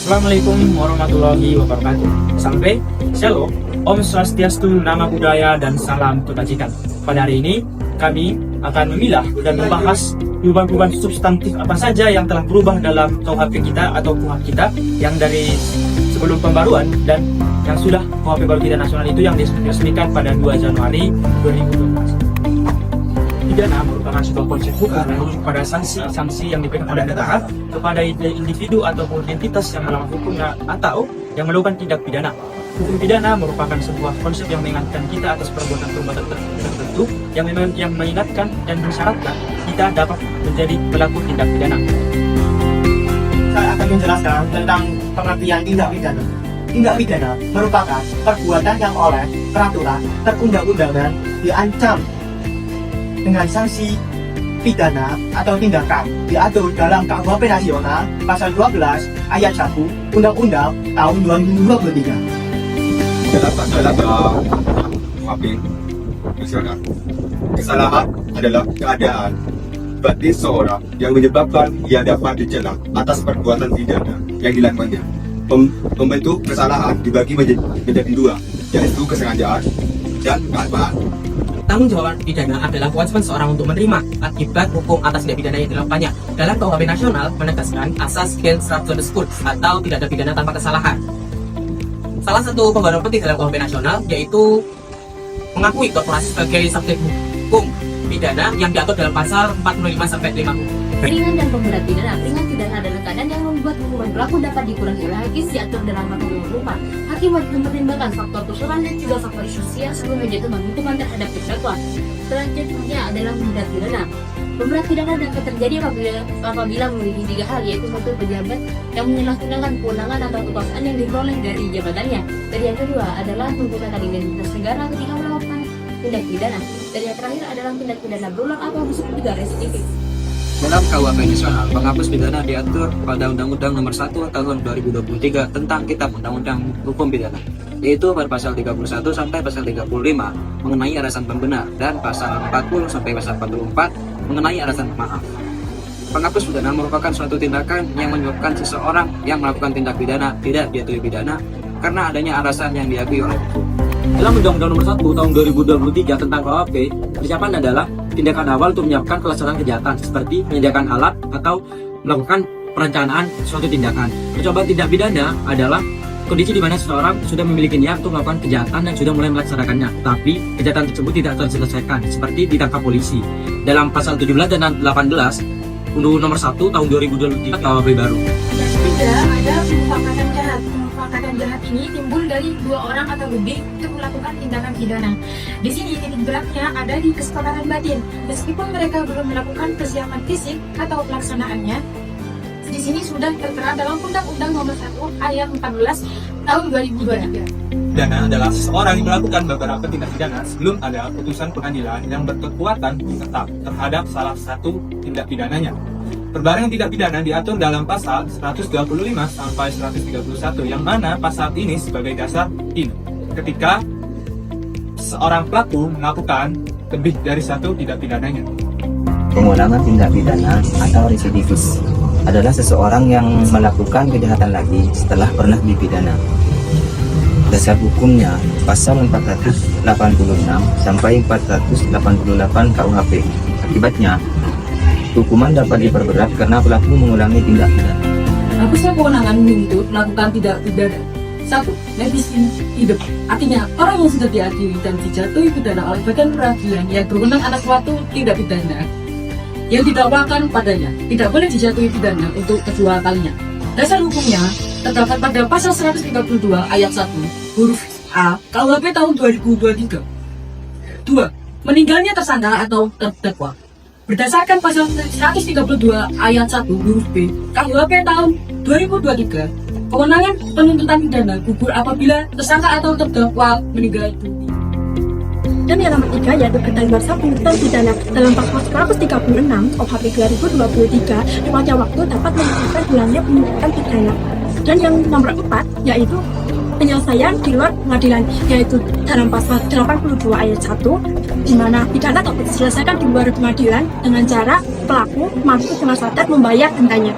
Assalamualaikum warahmatullahi wabarakatuh. Sampai Shalom, Om Swastiastu, Nama Budaya, dan Salam Kebajikan. Pada hari ini, kami akan memilah dan membahas perubahan-perubahan substantif apa saja yang telah berubah dalam KUHP kita atau KUHP kita yang dari sebelum pembaruan dan yang sudah KUHP baru kita nasional itu yang diresmikan pada 2 Januari 2012. Pidana merupakan sebuah konsep hukum yang merujuk pada sanksi yang diberikan oleh negara kepada individu ataupun entitas yang melakukan hukum atau yang melakukan tindak pidana. Hukum pidana merupakan sebuah konsep yang mengingatkan kita atas perbuatan-perbuatan tertentu yang mengingatkan dan mensyaratkan kita dapat menjadi pelaku tindak pidana. Saya akan menjelaskan tentang pengertian tindak pidana. Tindak pidana merupakan perbuatan yang oleh peraturan perundang-undangan diancam dengan sanksi pidana atau tindakan diatur dalam KUHP Nasional Pasal 12 Ayat 1 Undang-Undang tahun 2023. Dalam pasal KUHP Nasional, kesalahan adalah keadaan batin seorang yang menyebabkan ia dapat dicela atas perbuatan pidana yang dilakukannya. Pembentuk kesalahan dibagi menjadi dua, yaitu kesengajaan dan kealpaan. Tanggung jawab pidana adalah kewajiban seorang untuk menerima akibat hukum atas tindak pidana yang dilakukannya. Dalam KUHP Nasional menegaskan asas Gen tersebut atau tidak ada pidana tanpa kesalahan. Salah satu pembaruan penting dalam KUHP Nasional yaitu mengakui korporasi sebagai subjek hukum pidana yang diatur dalam pasal 45 sampai 50. Ringan dan pemberat pidana. Ringan pidana adalah keadaan yang membuat hukuman pelaku dapat dikurangi oleh hakim diatur dalam peraturan hukuman. Hakim wajib mempertimbangkan faktor persoalan dan juga faktor sosial sebelum menjatuhkan hukuman terhadap terdakwa. Selanjutnya adalah pemberat pidana. Pemberat pidana dapat terjadi apabila memiliki 3 hal, yaitu satu, pejabat yang menyalahgunakan kewenangan atau kekuasaan yang diperoleh dari jabatannya. Dan yang kedua adalah menggunakan identitas negara ketika melakukan tindak pidana. Dan yang terakhir adalah tindak pidana berulang atau busuk juga residivis. Dalam KUHP Nasional, penghapus pidana diatur pada Undang-Undang Nomor 1 Tahun 2023 tentang Kitab Undang-Undang Hukum Pidana, yaitu pada pasal 31 sampai pasal 35 mengenai alasan pembenar dan pasal 40 sampai pasal 44 mengenai alasan pemaaf. Penghapus pidana merupakan suatu tindakan yang menyebabkan seseorang yang melakukan tindak pidana tidak dijatuhi pidana karena adanya alasan yang diakui oleh hukum. Dalam Undang-Undang Nomor 1 Tahun 2023 tentang KUHP, persiapan adalah tindakan awal untuk menyiapkan pelaksanaan kejahatan seperti menyediakan alat atau melakukan perencanaan suatu tindakan. Percobaan tindak pidana adalah kondisi di mana seseorang sudah memiliki niat untuk melakukan kejahatan dan sudah mulai melaksanakannya, tapi kejahatan tersebut tidak terselesaikan, seperti ditangkap polisi. Dalam pasal 17 dan 18 Undang-Undang Nomor 1 Tahun 2023 KUHP baru. Yang ketiga ada pemufakatan jahat. Pemufakatan jahat ini timbul dari 2 orang atau lebih untuk melakukan tindakan pidana. Di sini titik beratnya ada di kesepakatan batin. Meskipun mereka belum melakukan persiapan fisik atau pelaksanaannya, di sini sudah tertera dalam Undang-Undang Nomor 1 Ayat 14 Tahun 2023. Pidana adalah seseorang yang melakukan beberapa tindak pidana sebelum ada putusan pengadilan yang berkekuatan tetap terhadap salah satu tindak pidananya. Perbarang tindak pidana diatur dalam pasal 125 sampai 131 yang mana pasal ini sebagai dasar ini ketika seorang pelaku melakukan lebih dari satu tindak pidananya. Pengulangan tindak pidana atau residivis adalah seseorang yang melakukan kejahatan lagi setelah pernah dipidana. Dasar hukumnya pasal 486 sampai 488 KUHP. Akibatnya, hukuman dapat diperberat karena pelaku mengulangi tindak pidana. Hapusnya kewenangan untuk melakukan tindak pidana. 1. Nebisin hidup. Artinya, orang yang sudah diadili dan dijatuhi pidana oleh badan peradilan yang berwenang atas suatu tindak pidana yang didakwakan padanya tidak boleh dijatuhi pidana untuk kedua kalinya. Dasar hukumnya terdapat pada pasal 132 ayat 1 huruf A KUHP tahun 2023. 2. Meninggalnya tersangka atau terdakwa. Berdasarkan pasal 132 ayat 1 huruf B KUHP tahun 2023, kewenangan penuntutan pidana gugur apabila tersangka atau terdakwa meninggal dunia. Dan yang nomor 3 yaitu pertanggung jawab penuntutan pidana dalam pasal 136 KUHP 2023 pada waktu dapat menentukan hilangnya penuntutan pidana. Dan yang nomor 4 yaitu penyelesaian di luar pengadilan, yaitu dalam pasal 82 ayat 1 di mana pidana dapat diselesaikan di luar pengadilan dengan cara pelaku mampu dengan sadar membayar dendanya.